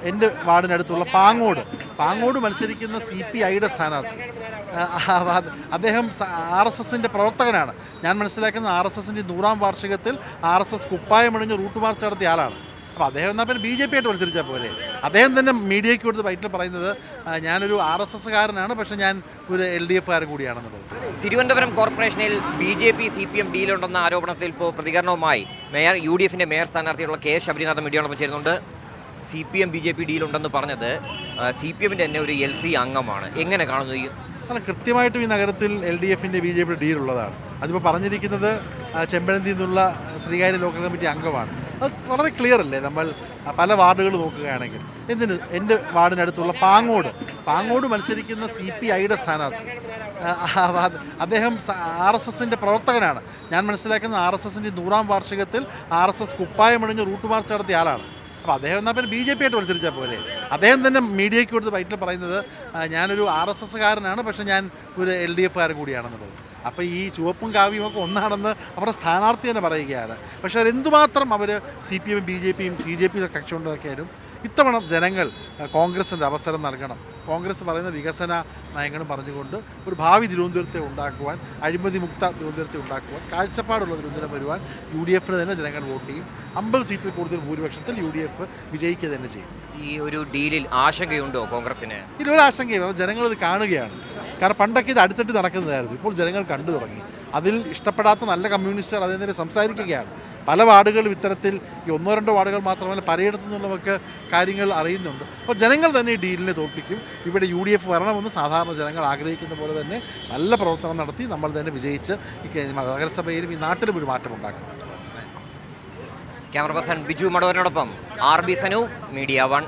എൻ്റെ വാർഡിനടുത്തുള്ള പാങ്ങോട് മത്സരിക്കുന്ന CPIയുടെ സ്ഥാനാർത്ഥി അദ്ദേഹം RSSൻ്റെ പ്രവർത്തകനാണ്. ഞാൻ മനസ്സിലാക്കുന്ന RSSൻ്റെ 100ാം വാർഷികത്തിൽ RSS കുപ്പായമണിഞ്ഞ് റൂട്ട് മാർച്ച് നടത്തിയ ആളാണ്. അപ്പോൾ അദ്ദേഹം എന്നാൽ പിന്നെ BJP ആയിട്ട് മത്സരിച്ചാൽ പോലെ. അദ്ദേഹം തന്നെ മീഡിയയ്ക്ക് കൊടുത്ത് ബൈറ്റിൽ പറയുന്നത് ഞാനൊരു RSSകാരനാണ്, പക്ഷേ ഞാൻ ഒരു LDFകാരൻ കൂടിയാണെന്നുള്ളത്. തിരുവനന്തപുരം കോർപ്പറേഷനിൽ BJP CPM ഡീലുണ്ടെന്ന ആരോപണത്തിൽ ഇപ്പോൾ പ്രതികരണവുമായി UDFിൻ്റെ മേയർ സ്ഥാനാർത്ഥിയുള്ള K ശബരിനാഥൻ മീഡിയയോടൊപ്പം ചേരുന്നുണ്ട്. CPM BJP ഡീലുണ്ടെന്ന് പറഞ്ഞത് CPMൻ്റെ തന്നെ ഒരു LC അംഗമാണ്. എങ്ങനെ കാണുന്നു? കാരണം കൃത്യമായിട്ടും ഈ നഗരത്തിൽ LDFിൻ്റെ BJP ഡീലുള്ളതാണ്. അതിപ്പോൾ പറഞ്ഞിരിക്കുന്നത് ചെമ്പഴന്തിയിൽ നിന്നുള്ള ശ്രീകാര്യ ലോക്കൽ കമ്മിറ്റി അംഗമാണ്. അത് വളരെ ക്ലിയർ അല്ലേ? നമ്മൾ പല വാർഡുകൾ നോക്കുകയാണെങ്കിൽ എൻ്റെ വാർഡിനടുത്തുള്ള പാങ്ങോട് മത്സരിക്കുന്ന CPIയുടെ സ്ഥാനാർത്ഥി അദ്ദേഹം RSSൻ്റെ പ്രവർത്തകനാണ്. ഞാൻ മനസ്സിലാക്കുന്ന RSSൻ്റെ 100ാം വാർഷികത്തിൽ RSS കുപ്പായമണിഞ്ഞ് റൂട്ട് മാർച്ച് നടത്തിയ ആളാണ്. അപ്പോൾ അദ്ദേഹം എന്നാൽ പിന്നെ BJP ആയിട്ട് മത്സരിച്ചാൽ പോലെ. അദ്ദേഹം തന്നെ മീഡിയയ്ക്ക് കൊടുത്ത് ബൈറ്റിൽ പറയുന്നത് ഞാനൊരു RSSകാരനാണ്, പക്ഷേ ഞാൻ ഒരു LDFകാരൻ കൂടിയാണെന്നുള്ളത്. അപ്പോൾ ഈ ചുവപ്പും കാവ്യവും ഒക്കെ ഒന്നാണെന്ന് അവരുടെ സ്ഥാനാർത്ഥി തന്നെ പറയുകയാണ്. പക്ഷേ അതെന്തുമാത്രം അവർ CPM BJPയും CJP കക്ഷി കൊണ്ടൊക്കെയാലും ഇത്തവണ ജനങ്ങൾ കോൺഗ്രസിൻ്റെ അവസരം നൽകണം. കോൺഗ്രസ് പറയുന്ന വികസന നയങ്ങളും പറഞ്ഞുകൊണ്ട് ഒരു ഭാവി തിരുവനന്തപുരത്തെ ഉണ്ടാക്കുവാൻ, അഴിമതി മുക്ത തിരുവനന്തപുരത്തെ ഉണ്ടാക്കുവാൻ, കാഴ്ചപ്പാടുള്ള തിരുവനന്തപുരം വരുവാൻ UDFിന് തന്നെ ജനങ്ങൾ വോട്ട് ചെയ്യും. 50 സീറ്റിൽ കൂടുതൽ ഭൂരിപക്ഷത്തിൽ UDF വിജയിക്കുക തന്നെ ചെയ്യും. ഈ ഒരു ഡീലിൽ ആശങ്കയുണ്ടോ കോൺഗ്രസിന്? ഇതിലൊരു ആശങ്കയും ജനങ്ങളിത് കാണുകയാണ്. കാരണം പണ്ടൊക്കെ ഇത് അടുത്തിട്ട് നടക്കുന്നതായിരുന്നു. ഇപ്പോൾ ജനങ്ങൾ കണ്ടു തുടങ്ങി. അതിൽ ഇഷ്ടപ്പെടാത്ത നല്ല കമ്മ്യൂണിസ്റ്റുകാർ അതിനെതിരെ സംസാരിക്കുകയാണ്. പല വാർഡുകളും ഇത്തരത്തിൽ ഈ 1-2 വാർഡുകൾ മാത്രമല്ല പലയിടത്തു നിന്നുള്ളവർക്ക് കാര്യങ്ങൾ അറിയുന്നുണ്ട്. അപ്പോൾ ജനങ്ങൾ തന്നെ ഈ ഡീലിനെ തോൽപ്പിക്കും. ഇവിടെ UDF വരണമെന്ന് സാധാരണ ജനങ്ങൾ ആഗ്രഹിക്കുന്ന പോലെ തന്നെ നല്ല പ്രവർത്തനം നടത്തി നമ്മൾ തന്നെ വിജയിച്ച് ഈ നഗരസഭയിലും ഈ നാട്ടിലും ഒരു മാറ്റമുണ്ടാക്കും. ക്യാമറ പേഴ്സൺ ബിജു മടവനോടൊപ്പം RB സനു, മീഡിയ 1.